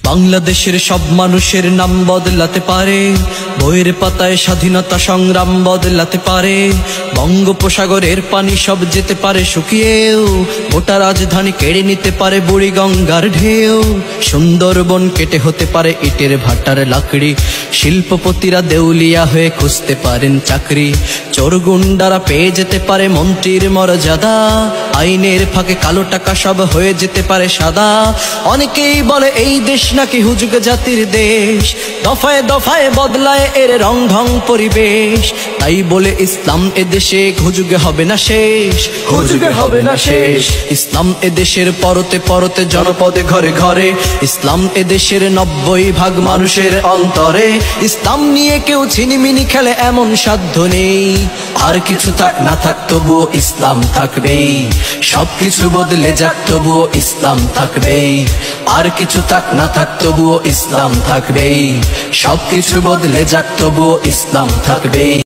বাংলাদেশের সব মানুষের নাম বদলাতে পারে, বইয়ের পাতায় স্বাধীনতা সংগ্রাম বদলাতে পারে। বঙ্গোপসাগরের পানি সব যেতে পারে শুকিয়েও, গোটা রাজধানী কেড়ে নিতে পারে বুড়ি গঙ্গার ঢেউ। সুন্দরবন কেটে হতে পারে ইটের ভাটার লাকড়ি, শিল্পপতিরা দেউলিয়া হয়ে খুঁজতে পারেন চাকরি। চোর গুন্ডারা পেয়ে যেতে পারে মন্ত্রীর মর্যাদা, আইনের ফাঁকে কালো টাকা সব হয়ে যেতে পারে সাদা। অনেকেই বলে এই দেশ নাকি হুজুগ জাতির দেশ, দফায় দফায় বদলায় এর রং ঢং পরিবেশ। তাই বলে ইসলাম এদেশে হুজুগে হবে না শেষ, হুজুগে হবে না শেষ। ইসলাম এদেশের পরতে পরতে জনপদে ঘরে ঘরে, ইসলাম এদেশের 90% মানুষের অন্তরে। ইসলাম নিয়ে কেউ ছিনিমিনি খেলে এমন সাধ্য নেই, আর কিছু থাক না থাক তবুও ইসলাম থাকবেই। সবকিছু বদলে যাক তবুও ইসলাম থাকবেই, আর কিছু থাক না থাক তবুও ইসলাম থাকবেই। সবকিছু বদলে যাক তবুও ইসলাম থাকবেই।